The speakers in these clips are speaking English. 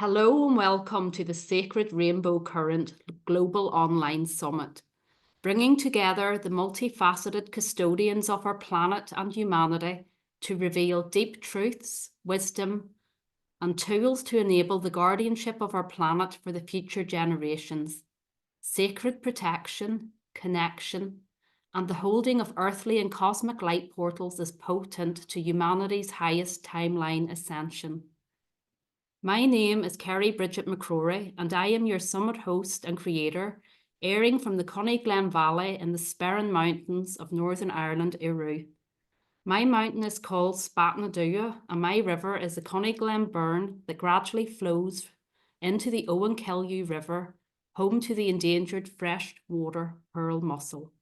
Hello and welcome to the Sacred Rainbow Current Global Online Summit, bringing together the multifaceted custodians of our planet and humanity to reveal deep truths, wisdom, and tools to enable the guardianship of our planet for the future generations, sacred protection, connection, and the holding of earthly and cosmic light portals is potent to humanity's highest timeline ascension. My name is Kerry Bridget McCrory, and I am your summit host and creator, airing from the Coniglen Valley in the Sperrin Mountains of Northern Ireland, Iru. My mountain is called Spatnadua, and my river is the Coniglen Burn that gradually flows into the Owen Killiu River, home to the endangered freshwater pearl mussel.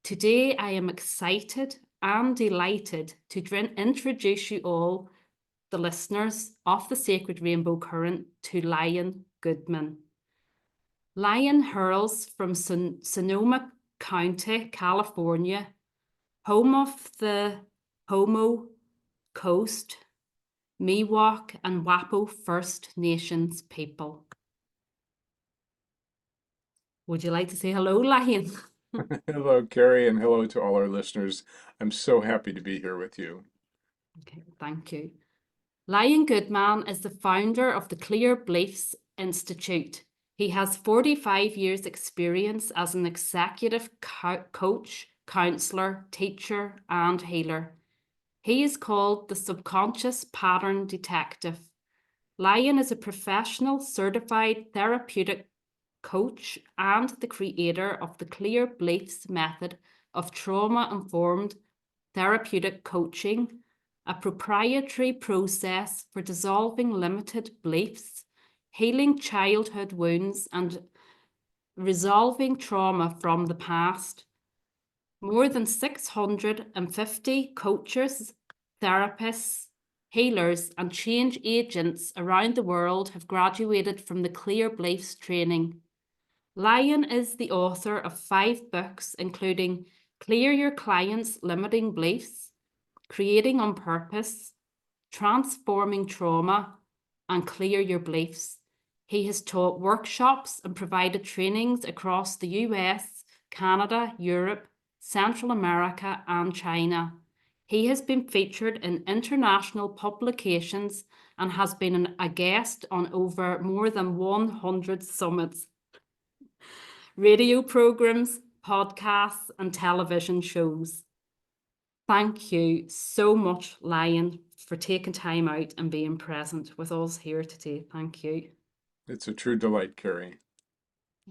Today, I am excited and delighted to introduce you all, the listeners of the Sacred Rainbow Current, to Lion Goodman. Lion hails from Sonoma County, California, home of the Homo Coast, Miwok, and Wapo First Nations people. Would you like to say hello, Lion? Hello, Carrie, and hello to all our listeners. I'm so happy to be here with you. Okay, thank you. Lion Goodman is the founder of the Clear Beliefs Institute. He has 45 years' experience as an executive coach, counselor, teacher, and healer. He is called the subconscious pattern detective. Lion is a professional certified therapeutic coach and the creator of the Clear Beliefs method of trauma-informed therapeutic coaching, a proprietary process for dissolving limited beliefs, healing childhood wounds, and resolving trauma from the past. More than 650 coaches, therapists, healers, and change agents around the world have graduated from the Clear Beliefs training. Lion is the author of 5 books, including Clear Your Clients' Limiting Beliefs, Creating on Purpose, Transforming Trauma, and Clear Your Beliefs. He has taught workshops and provided trainings across the US, Canada, Europe, Central America, and China. He has been featured in international publications and has been a guest on over more than 100 summits, radio programs, podcasts, and television shows. Thank you so much, Lion, for taking time out and being present with us here today. Thank you. It's a true delight, Carrie.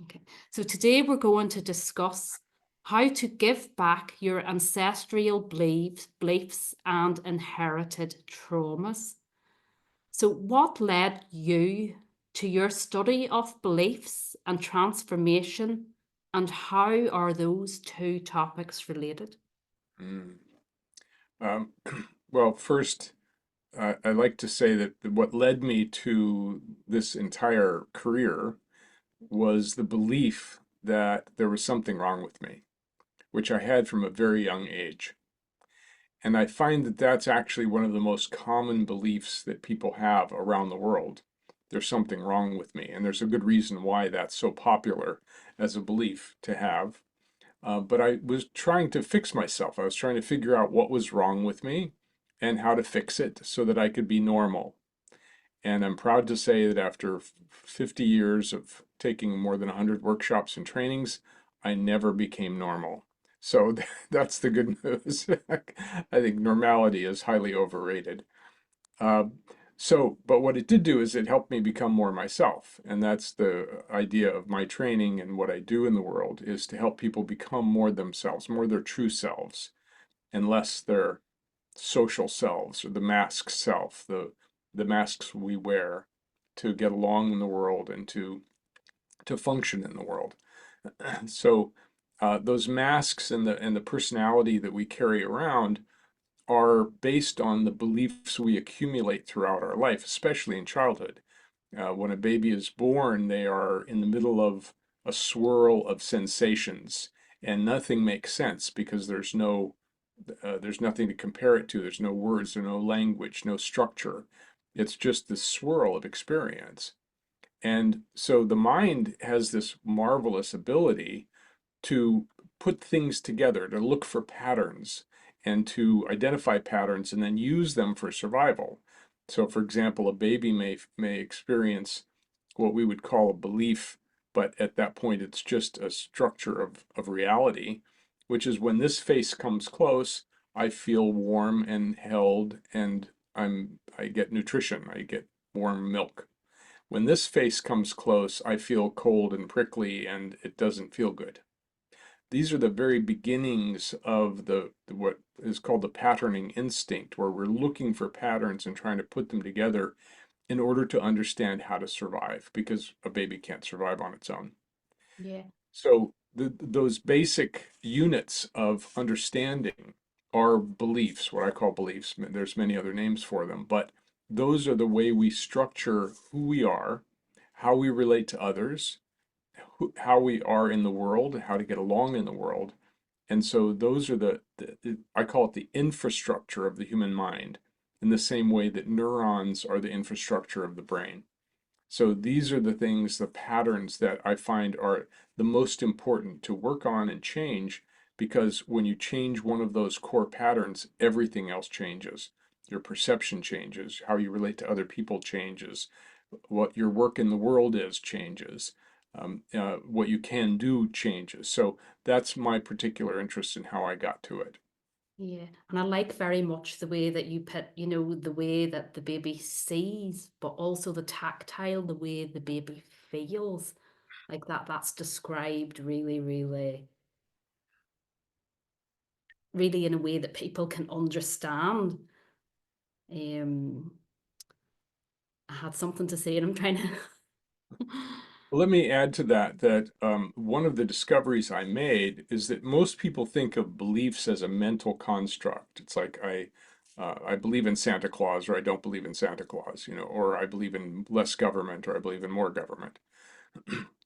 Okay, so today we're going to discuss how to give back your ancestral beliefs and inherited traumas. So what led you to your study of beliefs and transformation, and how are those two topics related? Mm. Um, well, first, I like to say that what led me to this entire career was the belief that there was something wrong with me, which I had from a very young age. And I find that that's actually one of the most common beliefs that people have around the world. There's something wrong with me. And there's a good reason why that's so popular as a belief to have. But I was trying to fix myself. I was trying to figure out what was wrong with me and how to fix it so that I could be normal. And I'm proud to say that after 50 years of taking more than 100 workshops and trainings, I never became normal. So that's the good news. I think normality is highly overrated. Uh, but what it did do is it helped me become more myself. And that's the idea of my training and what I do in the world is to help people become more themselves, more their true selves, and less their social selves or the mask self, the masks we wear to get along in the world and to function in the world. So those masks and the personality that we carry around are based on the beliefs we accumulate throughout our life, especially in childhood. When a baby is born, they are in the middle of a swirl of sensations, and nothing makes sense because there's nothing to compare it to. There's no words, there's no language, no structure. It's just this swirl of experience. And so the mind has this marvelous ability to put things together, to look for patterns and to identify patterns and then use them for survival. So, for example, a baby may experience what we would call a belief, but at that point it's just a structure of reality, which is when this face comes close, I feel warm and held and I get nutrition, I get warm milk. When this face comes close, I feel cold and prickly and it doesn't feel good. These are the very beginnings of what is called the patterning instinct, where we're looking for patterns and trying to put them together in order to understand how to survive, because a baby can't survive on its own. Yeah. So those basic units of understanding are beliefs, what I call beliefs. There's many other names for them, but those are the way we structure who we are, how we relate to others, how we are in the world, how to get along in the world. And so those are I call it the infrastructure of the human mind, in the same way that neurons are the infrastructure of the brain. So these are the things, the patterns that I find are the most important to work on and change, because when you change one of those core patterns, everything else changes. Your perception changes, how you relate to other people changes, what your work in the world is changes, what you can do changes. So that's my particular interest in how I got to it. Yeah, and I like very much the way that you put, the way that the baby sees, but also the tactile, the way the baby feels. Like that's described really, really, really in a way that people can understand. Um, I had something to say and I'm trying to Let me add to that one of the discoveries I made is that most people think of beliefs as a mental construct. It's like I believe in Santa Claus or I don't believe in Santa Claus, or I believe in less government or I believe in more government.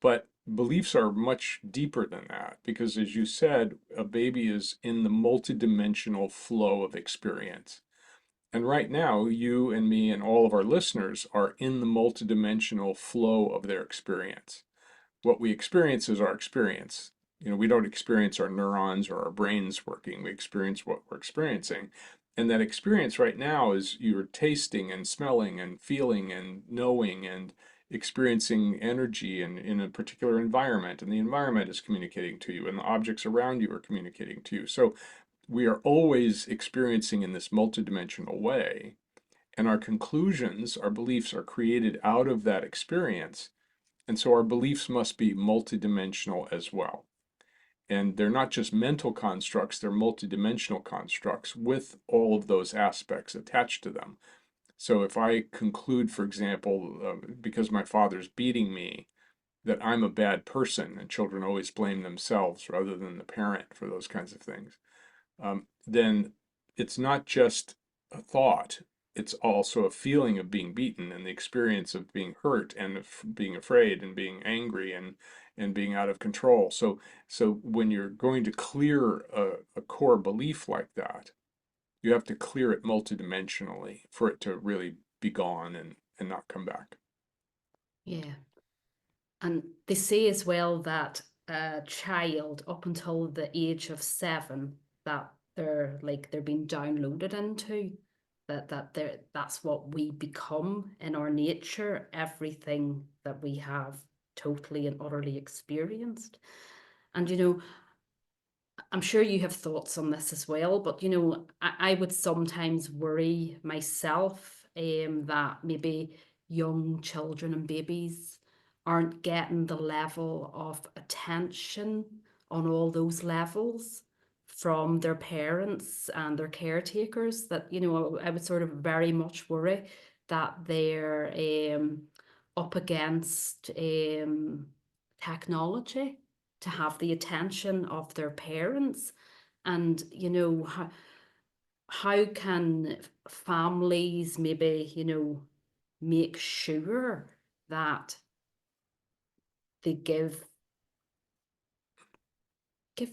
But beliefs are much deeper than that because, as you said, a baby is in the multidimensional flow of experience. And right now, you and me and all of our listeners are in the multidimensional flow of their experience. What we experience is our experience. We don't experience our neurons or our brains working. We experience what we're experiencing. And that experience right now is you're tasting and smelling and feeling and knowing and experiencing energy in a particular environment. And the environment is communicating to you, and the objects around you are communicating to you. So we are always experiencing in this multidimensional way. And our conclusions, our beliefs are created out of that experience. And so our beliefs must be multidimensional as well. And they're not just mental constructs, they're multidimensional constructs with all of those aspects attached to them. So if I conclude, for example, because my father's beating me, that I'm a bad person, and children always blame themselves rather than the parent for those kinds of things, then it's not just a thought, it's also a feeling of being beaten and the experience of being hurt and of being afraid and being angry and being out of control. So when you're going to clear a core belief like that, you have to clear it multidimensionally for it to really be gone and not come back. Yeah. And they say as well that a child up until the age of 7 that they're being downloaded into that's what we become in our nature, everything that we have totally and utterly experienced. And I'm sure you have thoughts on this as well, but I would sometimes worry myself that maybe young children and babies aren't getting the level of attention on all those levels from their parents and their caretakers, that I would sort of very much worry that they're up against technology to have the attention of their parents. And how can families maybe make sure that they give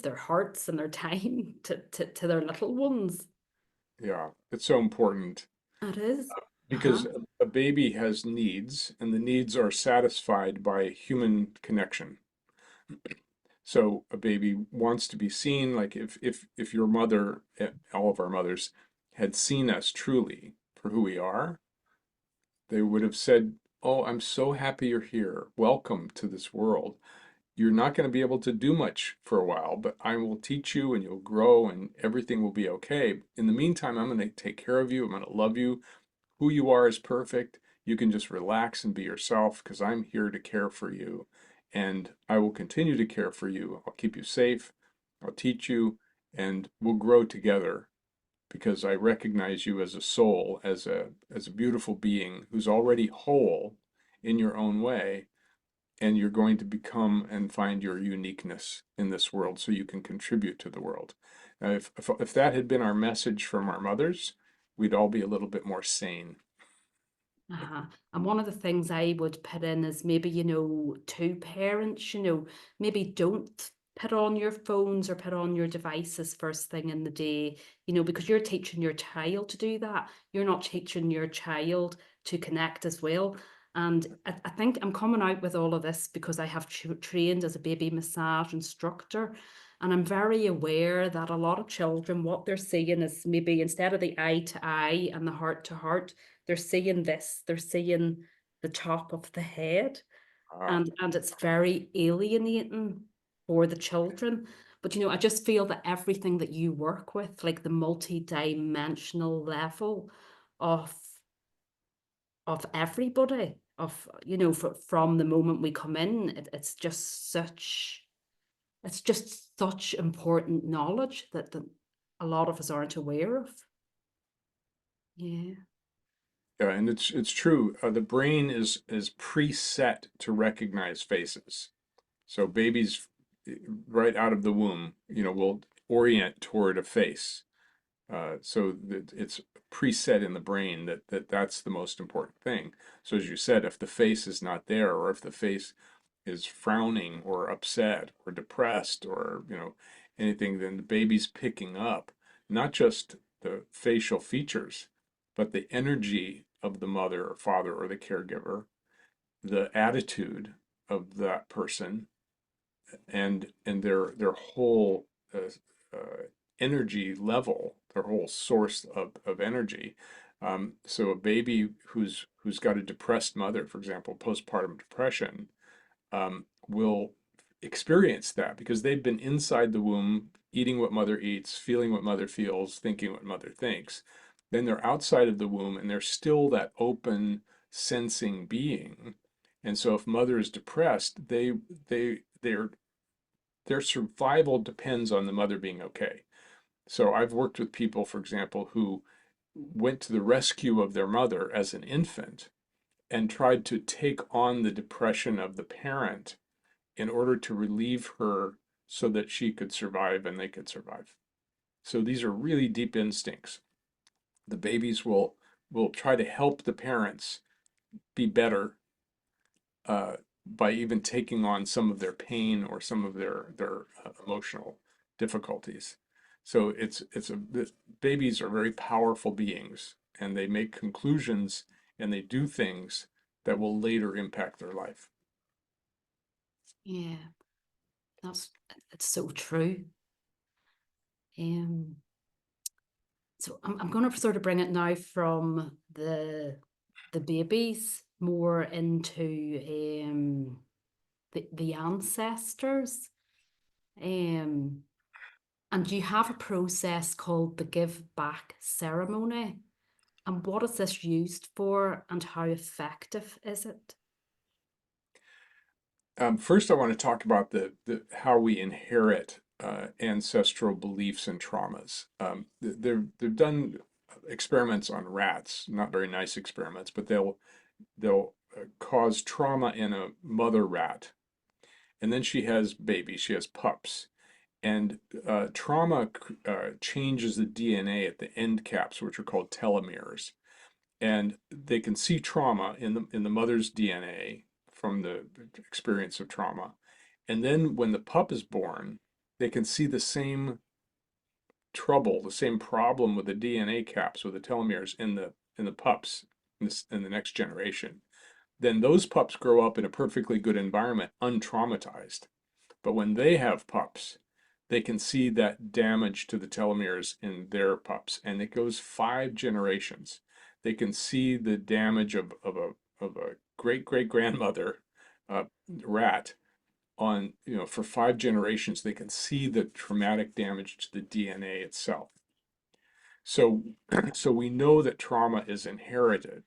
their hearts and their time to their little ones. Yeah, it's so important It is. because Uh-huh. a baby has needs, and the needs are satisfied by human connection. So a baby wants to be seen, like if your mother, all of our mothers, had seen us truly for who we are, they would have said, "Oh, I'm so happy you're here. Welcome to this world. You're not going to be able to do much for a while, but I will teach you and you'll grow and everything will be okay. In the meantime, I'm going to take care of you. I'm going to love you. Who you are is perfect. You can just relax and be yourself because I'm here to care for you. And I will continue to care for you. I'll keep you safe. I'll teach you and we'll grow together because I recognize you as a soul, as a beautiful being who's already whole in your own way, and you're going to become and find your uniqueness in this world so you can contribute to the world." Now, if that had been our message from our mothers, we'd all be a little bit more sane. Uh-huh. And one of the things I would put in is maybe, to parents, maybe don't put on your phones or put on your devices first thing in the day, because you're teaching your child to do that. You're not teaching your child to connect as well. And I think I'm coming out with all of this because I have trained as a baby massage instructor. And I'm very aware that a lot of children, what they're seeing is maybe instead of the eye to eye and the heart to heart, they're seeing this, they're seeing the top of the head, Ah, and it's very alienating for the children. But I just feel that everything that you work with, like the multi-dimensional level of everybody, from the moment we come in, it's just such important knowledge that a lot of us aren't aware of. Yeah. yeah, and it's true. The brain is preset to recognize faces. So babies, right out of the womb, will orient toward a face. So that it's preset in the brain that's the most important thing. So as you said, if the face is not there, or if the face is frowning or upset or depressed or anything, then the baby's picking up not just the facial features, but the energy of the mother or father or the caregiver, the attitude of that person, and their whole uh, energy level, their whole source of energy. So a baby who's got a depressed mother, for example, postpartum depression, will experience that because they've been inside the womb, eating what mother eats, feeling what mother feels, thinking what mother thinks. Then they're outside of the womb and they're still that open, sensing being. And so if mother is depressed, their survival depends on the mother being okay. So I've worked with people, for example, who went to the rescue of their mother as an infant and tried to take on the depression of the parent in order to relieve her so that she could survive and they could survive. So these are really deep instincts. The babies will try to help the parents be better, by even taking on some of their pain or some of their emotional difficulties. So the babies are very powerful beings, and they make conclusions and they do things that will later impact their life. Yeah, that's it's so true. Um, so I'm going to sort of bring it now from the babies more into the ancestors. Um, and you have a process called the give back ceremony. And what is this used for, and how effective is it? First, I want to talk about the how we inherit ancestral beliefs and traumas. They've done experiments on rats, not very nice experiments, but they'll cause trauma in a mother rat, and then she has babies, she has pups, and trauma changes the DNA at the end caps, which are called telomeres, and they can see trauma in the mother's DNA from the experience of trauma. And then when the pup is born, they can see the same trouble, the same problem with the DNA caps, with the telomeres in the pups in the next generation, then those pups grow up in a perfectly good environment, untraumatized. But when they have pups, they can see that damage to the telomeres in their pups, and it goes 5 generations. They can see the damage of a great great grandmother rat on, for 5 generations. They can see the traumatic damage to the DNA itself. So, so we know that trauma is inherited,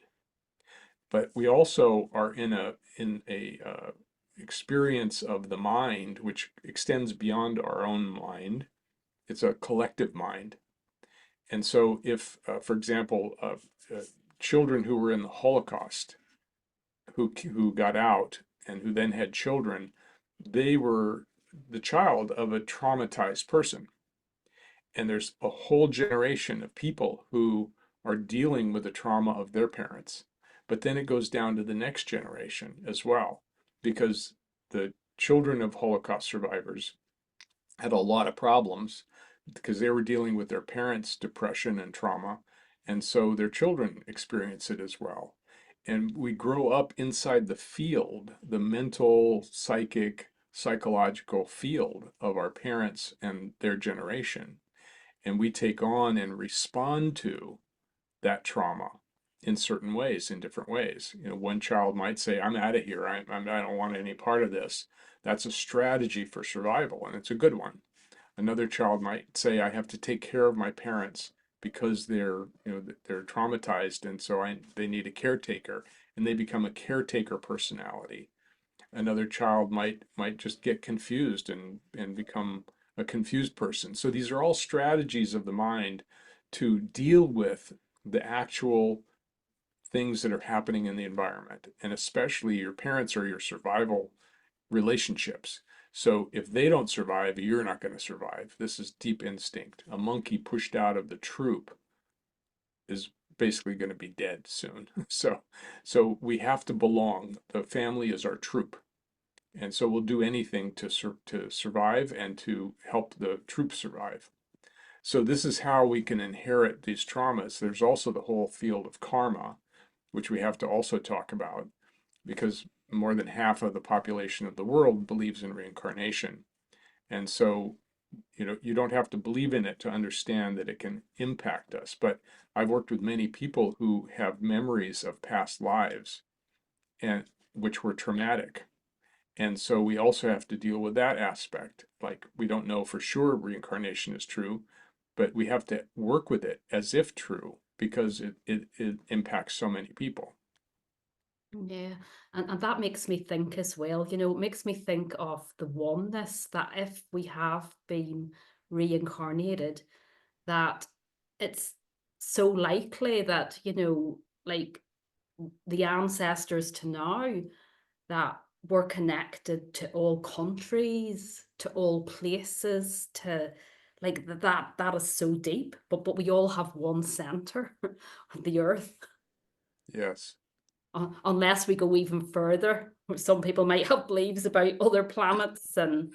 but we also are in a experience of the mind which extends beyond our own mind. It's a collective mind. And so if, for example, children who were in the Holocaust, who got out and who then had children, they were the child of a traumatized person. And there's a whole generation of people who are dealing with the trauma of their parents. But then it goes down to the next generation as well, because the children of Holocaust survivors had a lot of problems because they were dealing with their parents' depression and trauma. And so their children experience it as well. And we grow up inside the field, the mental, psychic, psychological field of our parents and their generation. And we take on and respond to that trauma in certain ways, in different ways. One child might say, I'm out of here. I don't want any part of this. That's a strategy for survival, and it's a good one. Another child might say, I have to take care of my parents because they're traumatized, and so they need a caretaker, and they become a caretaker personality. Another child might just get confused and become a confused person. So these are all strategies of the mind to deal with the actual things that are happening in the environment, and especially your parents are your survival relationships. So if they don't survive, you're not going to survive. This is deep instinct. A monkey pushed out of the troop is basically going to be dead soon. So we have to belong. The family is our troop. And so we'll do anything to survive and to help the troop survive. So this is how we can inherit these traumas. There's also the whole field of karma, which we have to also talk about, because more than half of the population of the world believes in reincarnation. And so, you don't have to believe in it to understand that it can impact us. But I've worked with many people who have memories of past lives and which were traumatic. And so we also have to deal with that aspect. Like, we don't know for sure reincarnation is true, but we have to work with it as if true because it impacts so many people. Yeah, and that makes me think as well, it makes me think of the oneness that if we have been reincarnated, that it's so likely that, like the ancestors to now, that we're connected to all countries, to all places, to like that is so deep, but we all have one center, the earth. Yes. Unless we go even further. Some people might have beliefs about other planets and,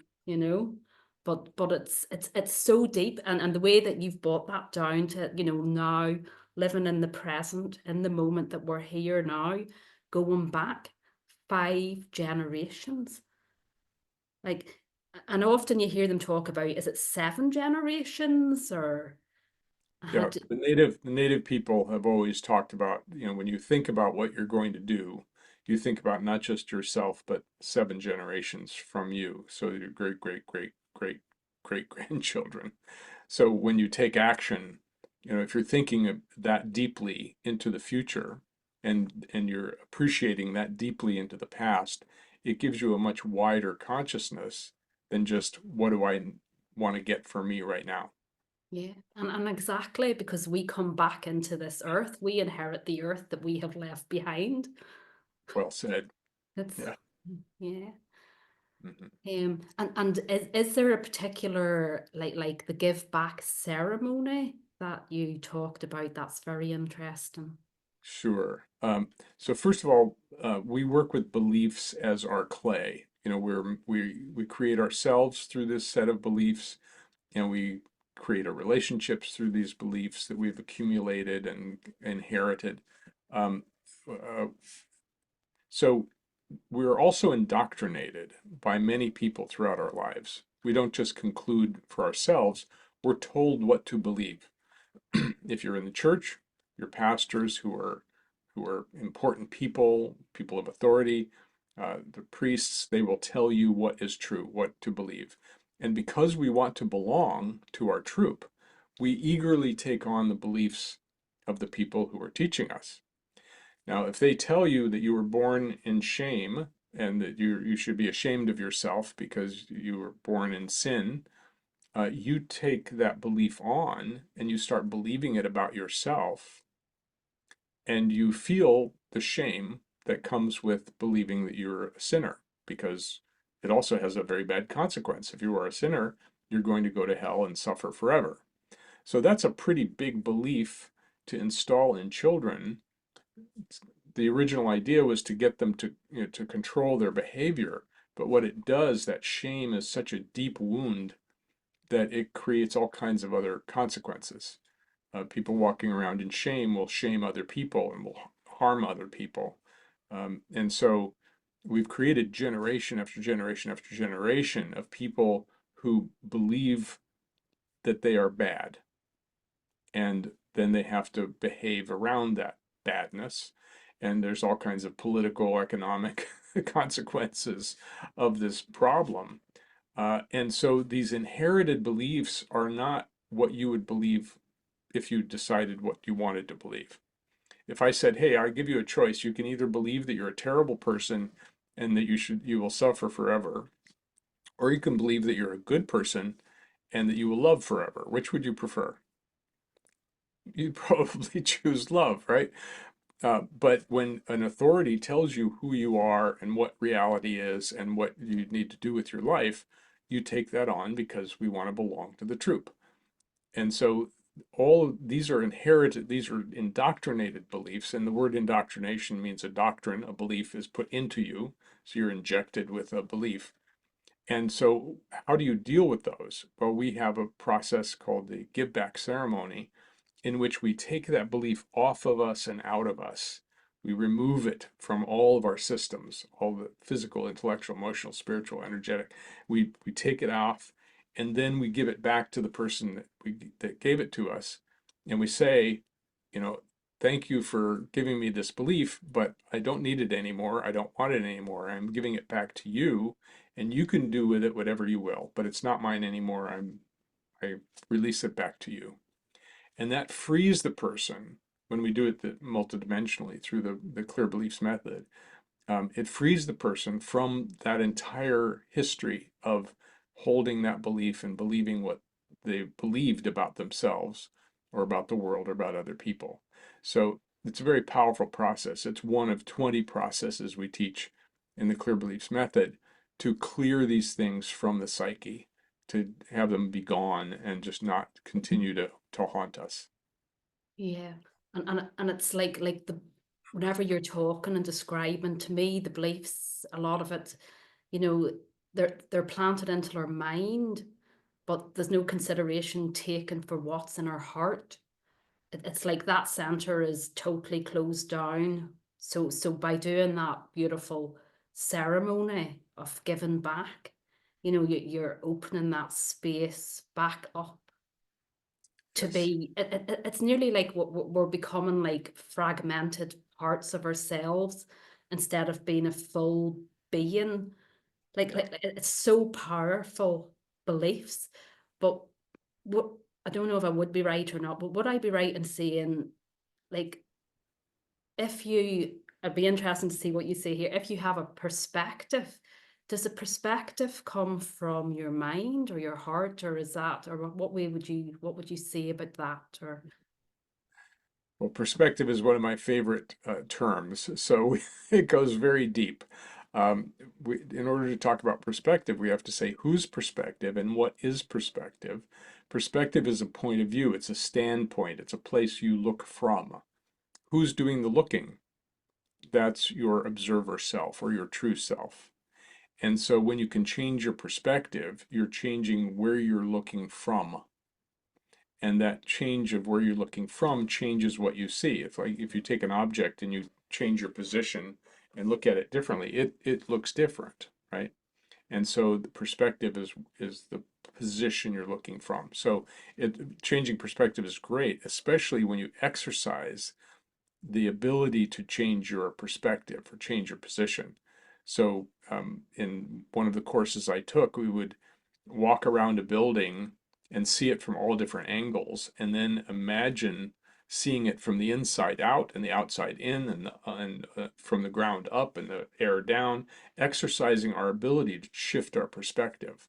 but it's so deep, and the way that you've brought that down to, now living in the present, in the moment that we're here now, going back 5 generations. Like, and often you hear them talk about, is it 7 generations or I Yeah, had to, the native people have always talked about, when you think about what you're going to do, you think about not just yourself, but 7 generations from you. So your great, great, great, great, great grandchildren. So when you take action, if you're thinking of that deeply into the future and you're appreciating that deeply into the past, it gives you a much wider consciousness than just what do I want to get for me right now. yeah, and exactly because we come back into this earth, we inherit the earth that we have left behind. Well said. It's Yeah. yeah. Mhm. And is there a particular like the give back ceremony that you talked about that's very interesting? Sure. So first of all, we work with beliefs as our clay. We create ourselves through this set of beliefs, and we create our relationships through these beliefs that we've accumulated and inherited. Um, uh, so we're also indoctrinated by many people throughout our lives. We don't just conclude for ourselves, we're told what to believe. If you're in the church, your pastors who are important people, people of authority, the priests, they will tell you what is true, what to believe. And because we want to belong to our troop, we eagerly take on the beliefs of the people who are teaching us. Now, if they tell you that you were born in shame and that you should be ashamed of yourself because you were born in sin, you take that belief on and you start believing it about yourself, and you feel the shame that comes with believing that you're a sinner, because it also has a very bad consequence. If you are a sinner, you're going to go to hell and suffer forever. So that's a pretty big belief to install in children. The original idea was to get them to, to control their behavior, but what it does, that shame is such a deep wound that it creates all kinds of other consequences. People walking around in shame will shame other people and will harm other people. And so we've created generation after generation after generation of people who believe that they are bad. And then they have to behave around that badness. And there's all kinds of political, economic consequences of this problem. And so these inherited beliefs are not what you would believe if you decided what you wanted to believe. If I said, "Hey, I give you a choice. You can either believe that you're a terrible person and that you will suffer forever, or you can believe that you're a good person and that you will love forever. Which would you prefer?" You'd probably choose love, right? But when an authority tells you who you are and what reality is and what you need to do with your life, you take that on because we want to belong to the troop. And so all of these are inherited, these are indoctrinated beliefs, and the word indoctrination means a doctrine, a belief is put into you, so you're injected with a belief. And so how do you deal with those? Well, we have a process called the give back ceremony, in which we take that belief off of us and out of us. We remove it from all of our systems, all the physical, intellectual, emotional, spiritual, energetic. We take it off, and then we give it back to the person that gave it to us, and we say, you know, thank you for giving me this belief, but I don't need it anymore. I don't want it anymore. I'm giving it back to you, and you can do with it whatever you will, but it's not mine anymore. I release it back to you. And that frees the person when we do it multidimensionally through the clear beliefs method. It frees the person from that entire history of holding that belief and believing what they believed about themselves or about the world or about other people. So it's a very powerful process. It's one of 20 processes we teach in the clear beliefs method to clear these things from the psyche, to have them be gone and just not continue to haunt us. Yeah. And it's like the whenever you're talking and describing to me the beliefs, a lot of it, you know, they're planted into our mind, but there's no consideration taken for what's in our heart. It's like that center is totally closed down. So by doing that beautiful ceremony of giving back, you're opening that space back up to Yes. be. It's nearly like we're becoming like fragmented parts of ourselves instead of being a full being. Yeah. Like it's so powerful beliefs, but what I don't know if I would be right or not, but would I be right in saying, like, if you, I'd be interested to see what you say here. If you have a perspective, does the perspective come from your mind or your heart, or is that, or what would you say about that? Or Well, perspective is one of my favorite terms, so it goes very deep. In order to talk about perspective, we have to say whose perspective and what is perspective. Perspective is a point of view, it's a standpoint, it's a place you look from. Who's doing the looking? That's your observer self or your true self. And so when you can change your perspective, you're changing where you're looking from. And that change of where you're looking from changes what you see. If you take an object and you change your position and look at it differently, it looks different, right? And so the perspective is the position you're looking from. So changing perspective is great, especially when you exercise the ability to change your perspective or change your position. So in one of the courses I took, we would walk around a building and see it from all different angles, and then imagine seeing it from the inside out and the outside in, and from the ground up and the air down, exercising our ability to shift our perspective.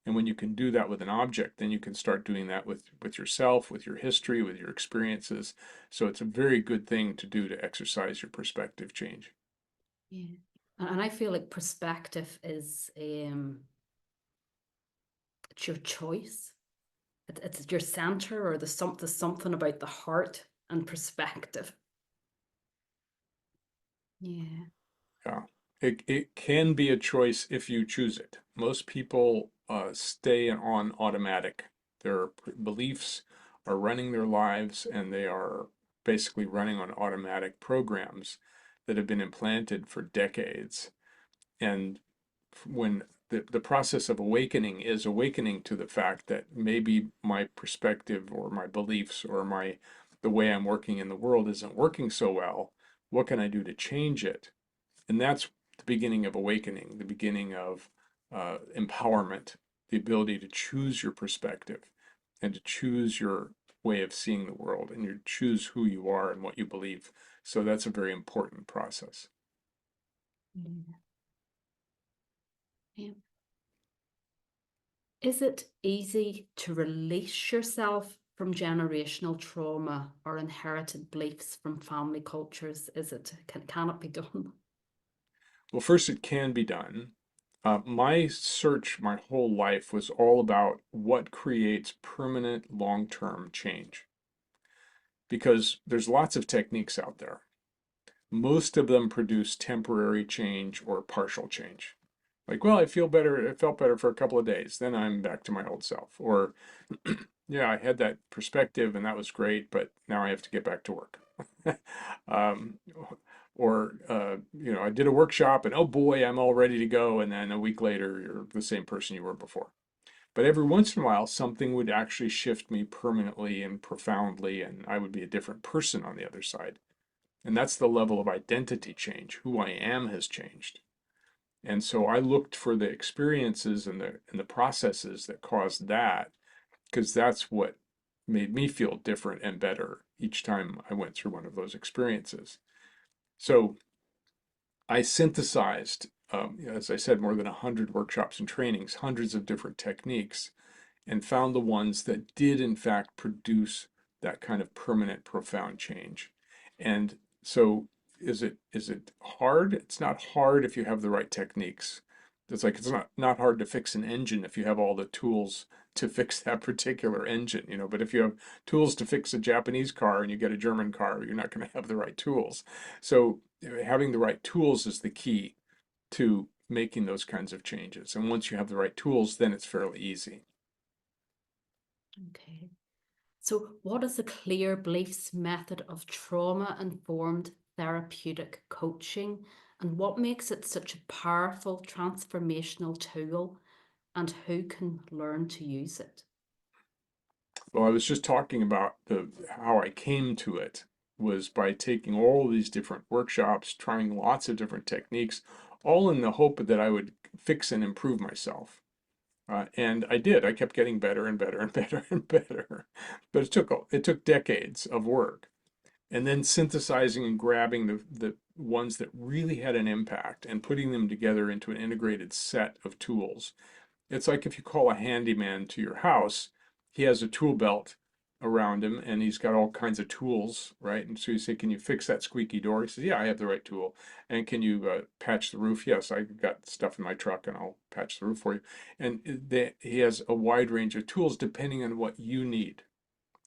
And when you can do that with an object, then you can start doing that with yourself, with your history, with your experiences. So it's a very good thing to do to exercise your perspective change. Yeah. And I feel like perspective is it's your choice. It's your center, or there's something about the heart and perspective. Yeah. Yeah. It can be a choice if you choose it. Most people stay on automatic. Their beliefs are running their lives, and they are basically running on automatic programs that have been implanted for decades. And when the process of awakening is awakening to the fact that maybe my perspective or my beliefs or the way I'm working in the world isn't working so well, what can I do to change it? And that's the beginning of awakening, the beginning of empowerment, the ability to choose your perspective and to choose your way of seeing the world, and you choose who you are and what you believe. So that's a very important process. Yeah. Yeah. Is it easy to release yourself from generational trauma or inherited beliefs from family cultures? Can it be done? Well, first, it can be done. My search my whole life was all about what creates permanent long-term change, because there's lots of techniques out there. Most of them produce temporary change or partial change. Like, well, I feel better, it felt better for a couple of days, then I'm back to my old self. Or, yeah, I had that perspective and that was great, but now I have to get back to work. um, I did a workshop and oh boy, I'm all ready to go. And then a week later, you're the same person you were before. But every once in a while, something would actually shift me permanently and profoundly, and I would be a different person on the other side. And that's the level of identity change. Who I am has changed. And so I looked for the experiences and the processes that caused that, because that's what made me feel different and better each time I went through one of those experiences. So I synthesized, as I said, more than 100 workshops and trainings, hundreds of different techniques, and found the ones that did in fact produce that kind of permanent, profound change. And so is it hard? It's not hard if you have the right techniques. It's not hard to fix an engine if you have all the tools to fix that particular engine. But if you have tools to fix a Japanese car and you get a German car, you're not going to have the right tools. So having the right tools is the key to making those kinds of changes. And once you have the right tools, then it's fairly easy. Okay. So, what is the clear beliefs method of trauma informed therapeutic coaching, and what makes it such a powerful transformational tool, and who can learn to use it? Well, I was just talking about how I came to it was by taking all these different workshops, trying lots of different techniques, all in the hope that I would fix and improve myself. And I did. I kept getting better and better and better and better. But it took decades of work, and then synthesizing and grabbing the ones that really had an impact and putting them together into an integrated set of tools. It's like if you call a handyman to your house, he has a tool belt around him and he's got all kinds of tools, right? And so you say, "Can you fix that squeaky door?" He says, "Yeah, I have the right tool." "And can you patch the roof?" "Yes, I've got stuff in my truck and I'll patch the roof for you." And he has a wide range of tools depending on what you need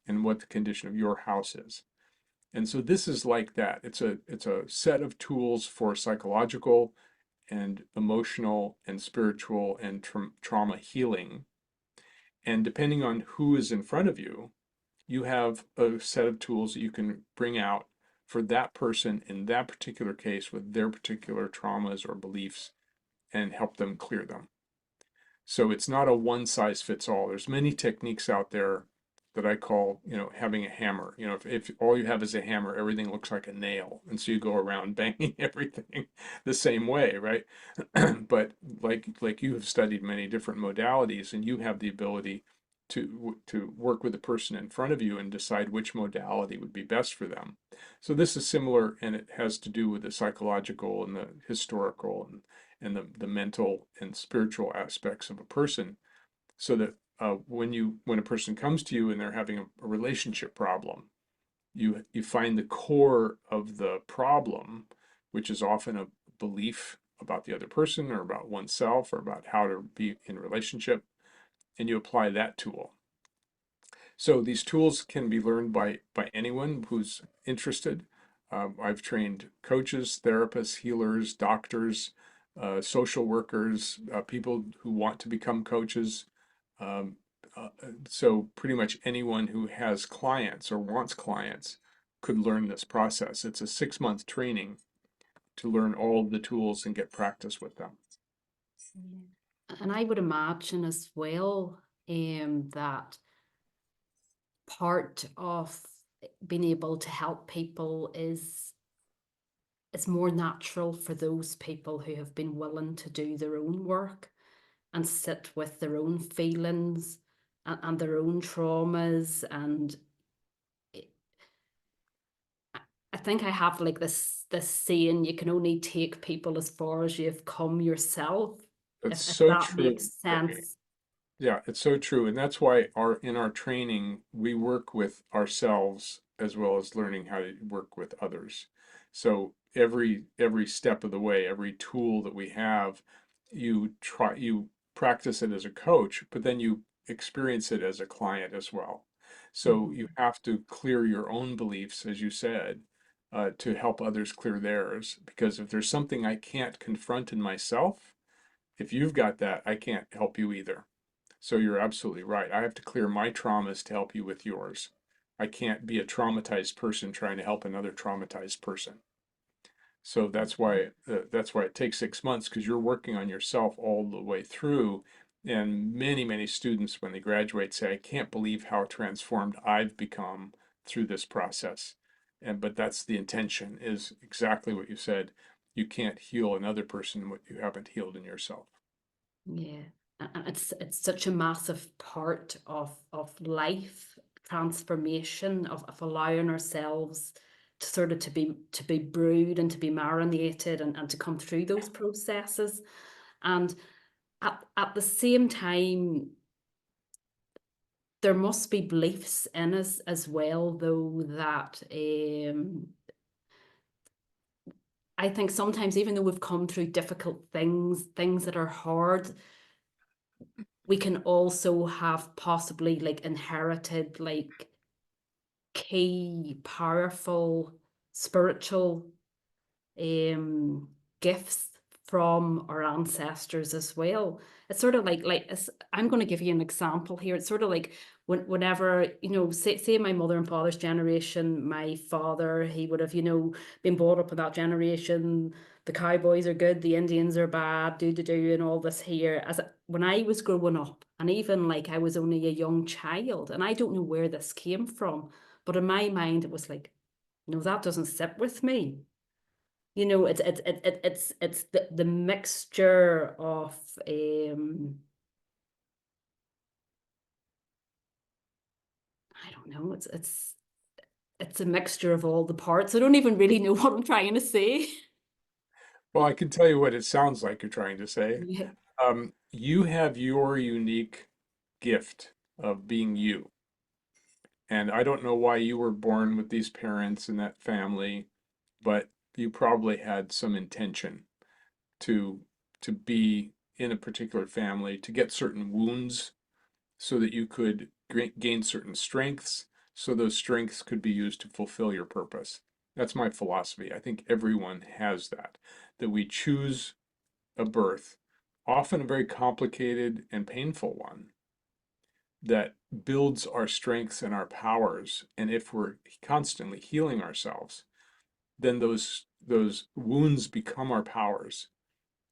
and what the condition of your house is. And so this is like that. It's a set of tools for psychological and emotional and spiritual and trauma healing. And depending on who is in front of you, you have a set of tools that you can bring out for that person in that particular case with their particular traumas or beliefs and help them clear them. So it's not a one size fits all. There's many techniques out there that I call, having a hammer. If all you have is a hammer, everything looks like a nail. And so you go around banging everything the same way, right? But like you have studied many different modalities and you have the ability to work with the person in front of you and decide which modality would be best for them. So this is similar and it has to do with the psychological and the historical and the mental and spiritual aspects of a person so that when a person comes to you and they're having a relationship problem, you find the core of the problem, which is often a belief about the other person or about oneself or about how to be in relationship, and you apply that tool. So these tools can be learned by anyone who's interested. I've trained coaches, therapists, healers, doctors, social workers, people who want to become coaches. Um, so pretty much anyone who has clients or wants clients could learn this process. It's a 6-month training to learn all of the tools and get practice with them. And I would imagine as well that part of being able to help people is it's more natural for those people who have been willing to do their own work and sit with their own feelings and their own traumas. And I think I have like this saying, you can only take people as far as you've come yourself, It's if so that true. makes sense. Yeah, it's so true. And that's why in our training, we work with ourselves as well as learning how to work with others. So every step of the way, every tool that we have, you practice it as a coach, but then you experience it as a client as well. So Mhm. you have to clear your own beliefs, as you said, to help others clear theirs. Because if there's something I can't confront in myself, if you've got that, I can't help you either. So you're absolutely right. I have to clear my traumas to help you with yours. I can't be a traumatized person trying to help another traumatized person. So that's why it takes 6 months because you're working on yourself all the way through. And many students, when they graduate, say, "I can't believe how transformed I've become through this process." But that's the intention, is exactly what you said. You can't heal another person what you haven't healed in yourself. Yeah. And it's such a massive part of life transformation, of allowing ourselves to sort of to be brewed and to be marinated and to come through those processes. And at the same time, there must be beliefs in us as well, though, that I think sometimes, even though we've come through difficult things that are hard, we can also have possibly like inherited like key, powerful spiritual um gifts from our ancestors as well. It's sort of I'm going to give you an example here. It's sort of like whenever, say my mother and father's generation, my father, he would have, been brought up in that generation. The cowboys are good, the Indians are bad, and all this here. When I was growing up, and even like I was only a young child, and I don't know where this came from, but in my mind, it was like, no, that doesn't sit with me. It's the mixture of I don't know, it's a mixture of all the parts. I don't even really know what I'm trying to say. Well, I can tell you what it sounds like you're trying to say. Yeah. You have your unique gift of being you. And I don't know why you were born with these parents and that family, but you probably had some intention to to be in a particular family, to get certain wounds so that you could gain certain strengths, so those strengths could be used to fulfill your purpose. That's my philosophy. I think everyone has that we choose a birth, often a very complicated and painful one, that builds our strengths and our powers. And if we're constantly healing ourselves, then those wounds become our powers,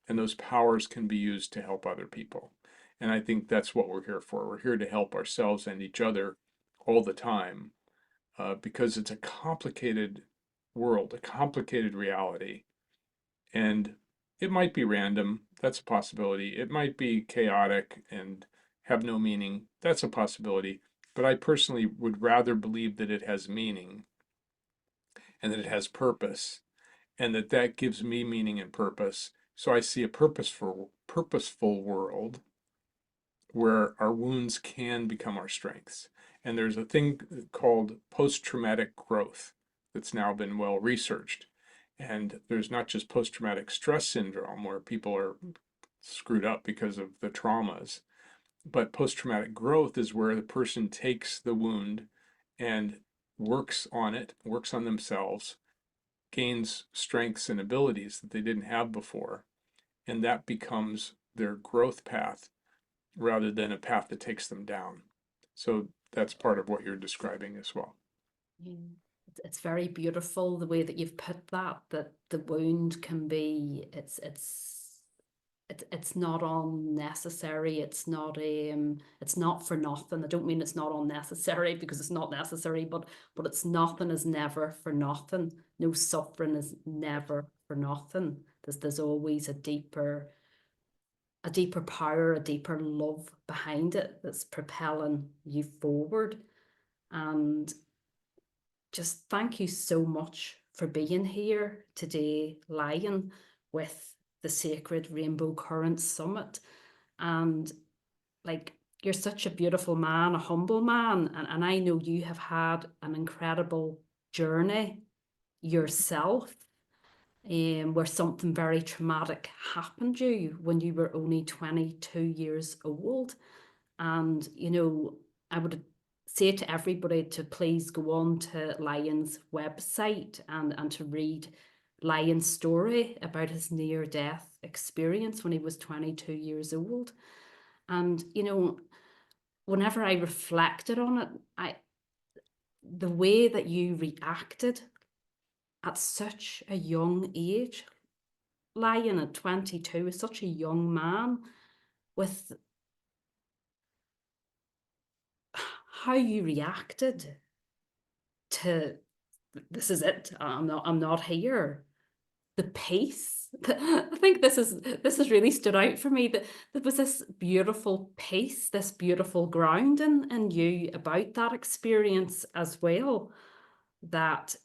and those powers can be used to help other people. And I think that's what we're here for. We're here to help ourselves and each other all the time, because it's a complicated world, a complicated reality. And it might be random, that's a possibility. It might be chaotic and have no meaning, that's a possibility. But I personally would rather believe that it has meaning and that it has purpose, and that that gives me meaning and purpose. So I see a purposeful world where our wounds can become our strengths. And there's a thing called post-traumatic growth that's now been well researched. And there's not just post-traumatic stress syndrome where people are screwed up because of the traumas, but post-traumatic growth is where the person takes the wound and works on it, works on themselves, gains strengths and abilities that they didn't have before, and that becomes their growth path rather than a path that takes them down. So that's part of what you're describing as well. Yeah. It's very beautiful the way that you've put that the wound can be, it's not unnecessary. It's not for nothing. I don't mean it's not unnecessary, because it's not necessary, but it's nothing is never for nothing. No suffering is never for nothing. There's always a deeper power, a deeper love behind it that's propelling you forward. And just thank you so much for being here today, Lion, with the Sacred Rainbow Current Summit. And like, you're such a beautiful man, a humble man, and I know you have had an incredible journey yourself, where something very traumatic happened to you when you were only 22 years old. And, I would say to everybody to please go on to Lion's website and to read Lion's story about his near-death experience when he was 22 years old. And, whenever I reflected on it, the way that you reacted at such a young age, Lion at 22 is such a young man, with how you reacted to this is it. I'm not here. The peace. I think this has really stood out for me. That there was this beautiful peace, this beautiful grounding in you about that experience as well. That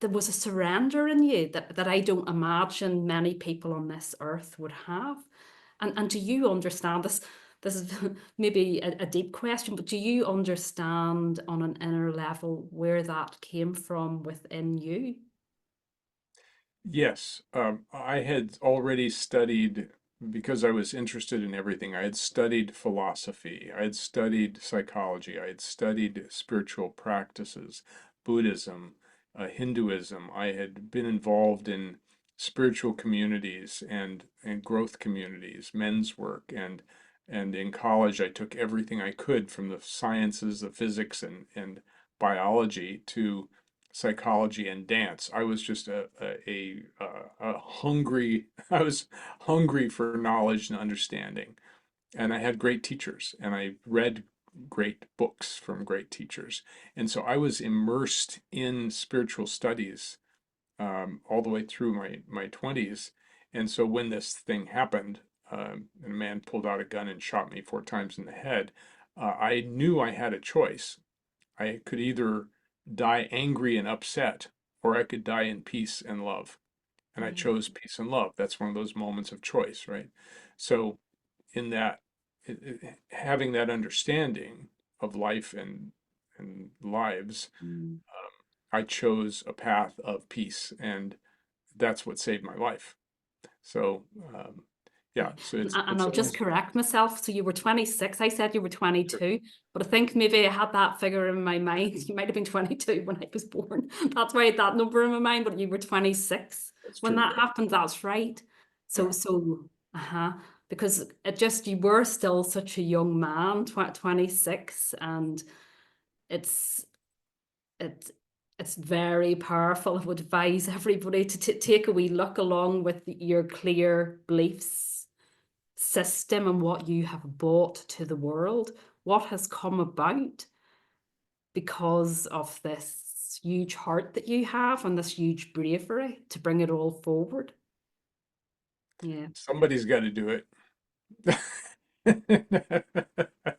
there was a surrender in you that I don't imagine many people on this earth would have. And do you understand this? This is maybe a deep question, but do you understand on an inner level where that came from within you? Yes, I had already studied, because I was interested in everything. I had studied philosophy, I had studied psychology, I had studied spiritual practices, Buddhism, Hinduism. I had been involved in spiritual communities and growth communities, men's work, and in college I took everything I could from the sciences, the physics and biology to psychology and dance. I was just a hungry. I was hungry for knowledge and understanding, and I had great teachers, and I read great books from great teachers, and so I was immersed in spiritual studies all the way through my 20s. And so when this thing happened, and a man pulled out a gun and shot me 4 times in the head, I knew I had a choice. I could either die angry and upset, or I could die in peace and love. And I Yeah. chose peace and love. That's one of those moments of choice, right? So, in that, having that understanding of life and lives, Mm. I chose a path of peace, and that's what saved my life. So, Yeah. yeah, so And it's I'll just almost correct myself. So you were 26. I said you were sure. 22, but I think maybe I had that figure in my mind. You might have been 22 when I was born. That's why I had that number in my mind, but you were 26 That's when true. that Yeah, happened. That's right. So, yeah. so, because you were still such a young man, 26, and it's, it, It's very powerful. I would advise everybody to take a wee look along with your clear beliefs system and what you have brought to the world, what has come about because of this huge heart that you have and this huge bravery to bring it all forward. Yeah. Somebody's got to do it. Mm.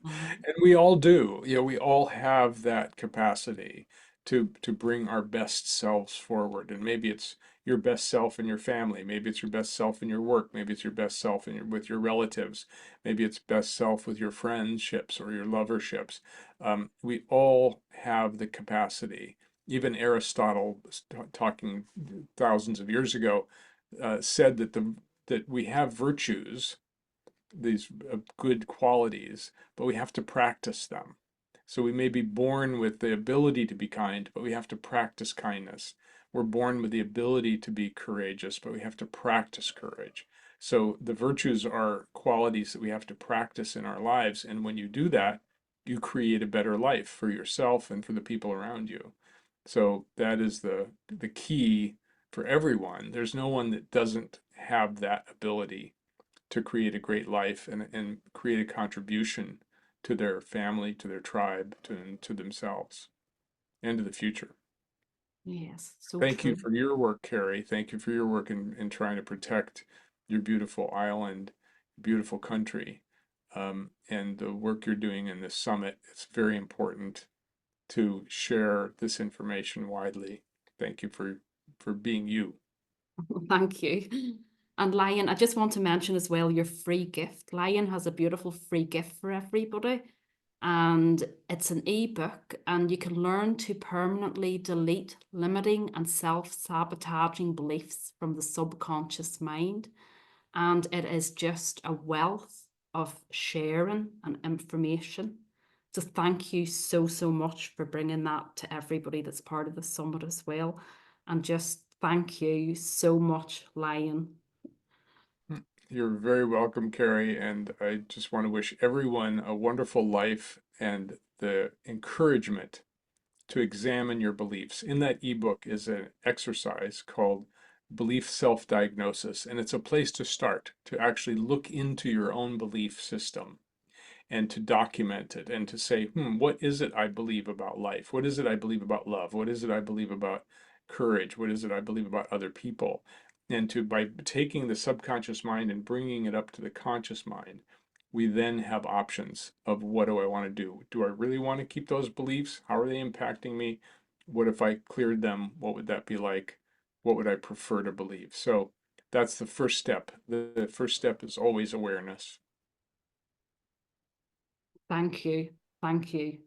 And we all do. You know, we all have that capacity to bring our best selves forward. And maybe it's your best self in your family. Maybe it's your best self in your work. Maybe it's your best self with your relatives. Maybe it's best self with your friendships or your loverships. We all have the capacity. Even Aristotle, talking thousands of years ago, said that we have virtues, these good qualities, but we have to practice them. So we may be born with the ability to be kind, but we have to practice kindness. We're born with the ability to be courageous, but we have to practice courage. So the virtues are qualities that we have to practice in our lives. And when you do that, you create a better life for yourself and for the people around you. So that is the key for everyone. There's no one that doesn't have that ability to create a great life and create a contribution to their family, to their tribe, to themselves, and to the future. Yes, so Thank you true. for your work, Carrie. Thank you for your work in trying to protect your beautiful island, beautiful country, and the work you're doing in this summit. It's very important to share this information widely. Thank you for being you. Thank you. And Lion, I just want to mention as well your free gift. Lion has a beautiful free gift for everybody. And it's an ebook, and you can learn to permanently delete limiting and self-sabotaging beliefs from the subconscious mind. And it is just a wealth of sharing and information. So thank you so, so much for bringing that to everybody that's part of the summit as well. And just thank you so much, Lion. You're very welcome, Carrie, and I just want to wish everyone a wonderful life and the encouragement to examine your beliefs. In that ebook is an exercise called Belief Self-Diagnosis, and it's a place to start to actually look into your own belief system and to document it and to say, what is it I believe about life? What is it I believe about love? What is it I believe about courage? What is it I believe about other people? And to, by taking the subconscious mind and bringing it up to the conscious mind, we then have options of what do I want to do? Do I really want to keep those beliefs? How are they impacting me? What if I cleared them? What would that be like? What would I prefer to believe? So that's the first step. The first step is always awareness. Thank you. Thank you.